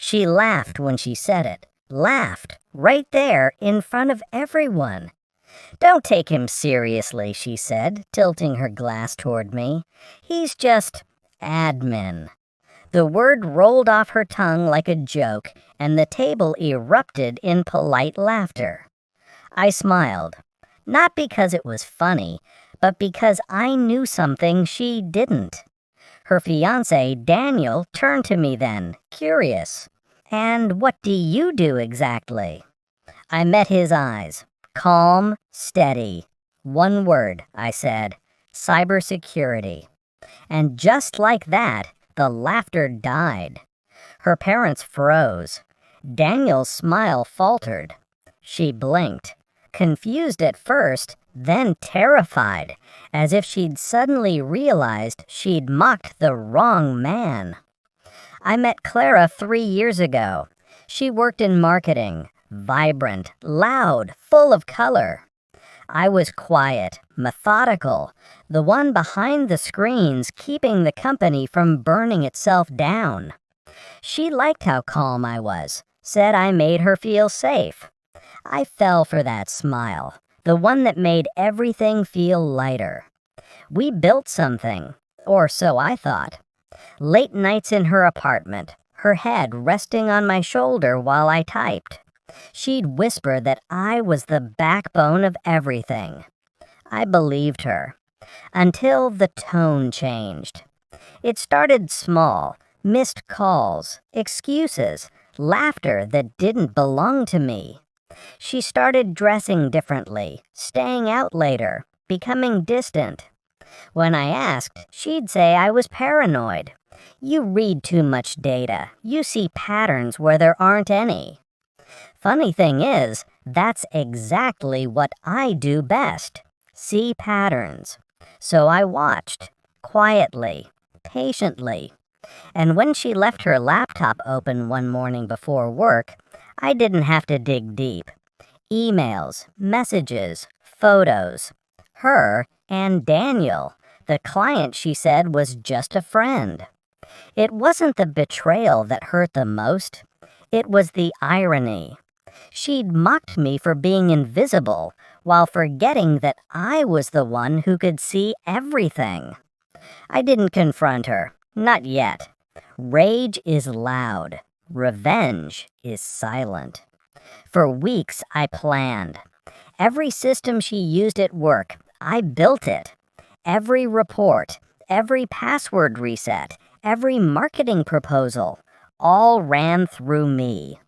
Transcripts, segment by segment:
She laughed when she said it. Laughed right there in front of everyone. "Don't take him seriously," she said, tilting her glass toward me. "He's just admin." The word rolled off her tongue like a joke, and the table erupted in polite laughter. I smiled, not because it was funny, but because I knew something she didn't. Her fiancé, Daniel, turned to me then, curious. "And what do you do exactly?" I met his eyes. Calm, steady. "One word," I said. "Cybersecurity." And just like that, the laughter died. Her parents froze. Daniel's smile faltered. She blinked, confused at first, then terrified, as if she'd suddenly realized she'd mocked the wrong man. I met Clara 3 years ago. She worked in marketing, vibrant, loud, full of color. I was quiet, methodical, the one behind the screens keeping the company from burning itself down. She liked how calm I was, said I made her feel safe. I fell for that smile, the one that made everything feel lighter. We built something, or so I thought. Late nights in her apartment, her head resting on my shoulder while I typed. She'd whisper that I was the backbone of everything. I believed her, until the tone changed. It started small, missed calls, excuses, laughter that didn't belong to me. She started dressing differently, staying out later, becoming distant. When I asked, she'd say I was paranoid. "You read too much data. You see patterns where there aren't any." Funny thing is, that's exactly what I do best, see patterns. So I watched, quietly, patiently. And when she left her laptop open one morning before work, I didn't have to dig deep. Emails, messages, photos. Her and Daniel, the client she said was just a friend. It wasn't the betrayal that hurt the most. It was the irony. She'd mocked me for being invisible while forgetting that I was the one who could see everything. I didn't confront her, not yet. Rage is loud. Revenge is silent. For weeks I planned. Every system she used at work, I built it. Every report, every password reset, every marketing proposal, all ran through me.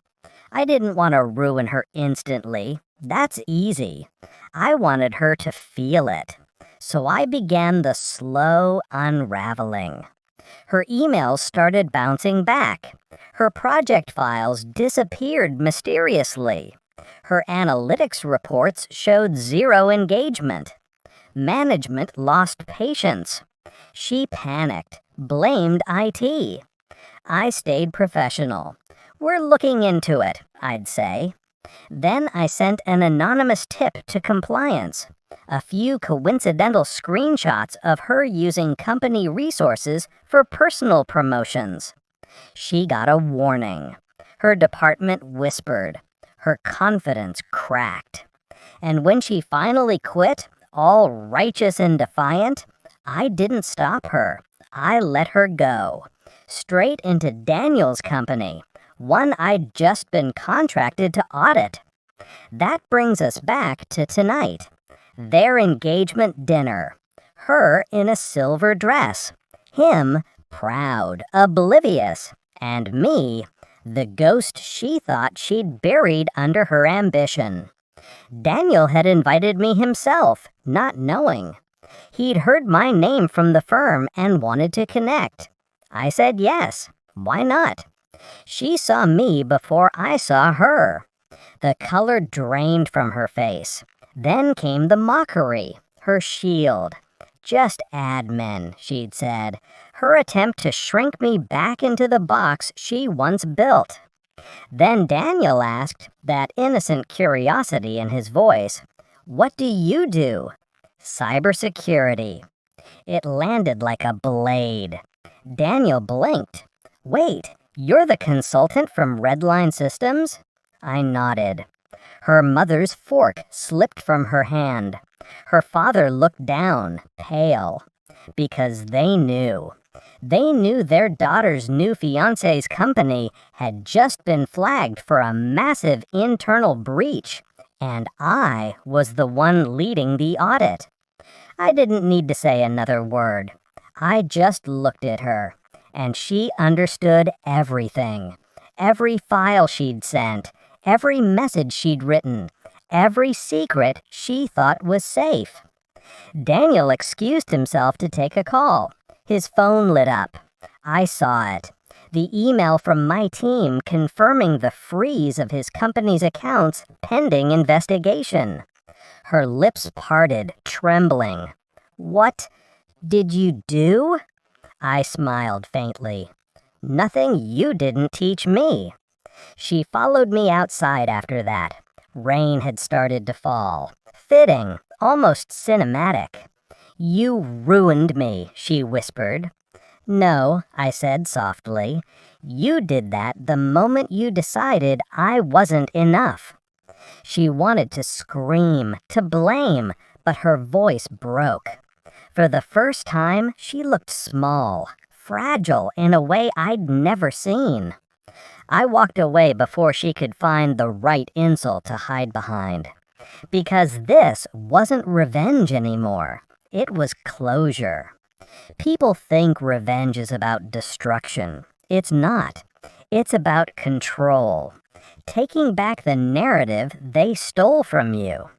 I didn't want to ruin her instantly. That's easy. I wanted her to feel it. So I began the slow unraveling. Her emails started bouncing back. Her project files disappeared mysteriously. Her analytics reports showed 0 engagement. Management lost patience. She panicked, blamed IT. I stayed professional. "We're looking into it," I'd say. Then I sent an anonymous tip to compliance. A few coincidental screenshots of her using company resources for personal promotions. She got a warning. Her department whispered. Her confidence cracked. And when she finally quit, all righteous and defiant, I didn't stop her. I let her go. Straight into Daniel's company, one I'd just been contracted to audit. That brings us back to tonight. Their engagement dinner. Her in a silver dress. Him proud, oblivious. And me, the ghost she thought she'd buried under her ambition. Daniel had invited me himself, not knowing. He'd heard my name from the firm and wanted to connect. I said yes. Why not? She saw me before I saw her. The color drained from her face. Then came the mockery, her shield. "Just admin," she'd said, her attempt to shrink me back into the box she once built. Then Daniel asked, that innocent curiosity in his voice, "What do you do?" "Cybersecurity." It landed like a blade. Daniel blinked. "Wait, You're the consultant from Redline Systems? I nodded. Her mother's fork slipped from her hand. Her father looked down, pale, because they knew. They knew their daughter's new fiancé's company had just been flagged for a massive internal breach, and I was the one leading the audit. I didn't need to say another word. I just looked at her, and she understood everything. Every file she'd sent, every message she'd written, every secret she thought was safe. Daniel excused himself to take a call. His phone lit up. I saw it. The email from my team confirming the freeze of his company's accounts pending investigation. Her lips parted, trembling. What did you do? I smiled faintly. Nothing you didn't teach me. She followed me outside after that. Rain had started to fall. Fitting, almost cinematic. You ruined me, she whispered. No, I said softly. You did that the moment you decided I wasn't enough. She wanted to scream, to blame, but her voice broke. For the first time, she looked small, fragile in a way I'd never seen. I walked away before she could find the right insult to hide behind. Because this wasn't revenge anymore. It was closure. People think revenge is about destruction. It's not. It's about control. Taking back the narrative they stole from you.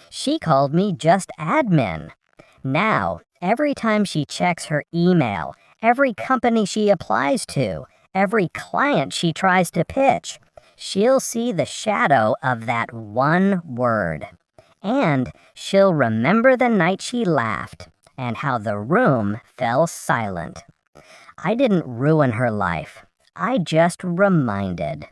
She called me just admin. Now, every time she checks her email, every company she applies to, every client she tries to pitch, she'll see the shadow of that one word. And she'll remember the night she laughed and how the room fell silent. I didn't ruin her life. I just reminded.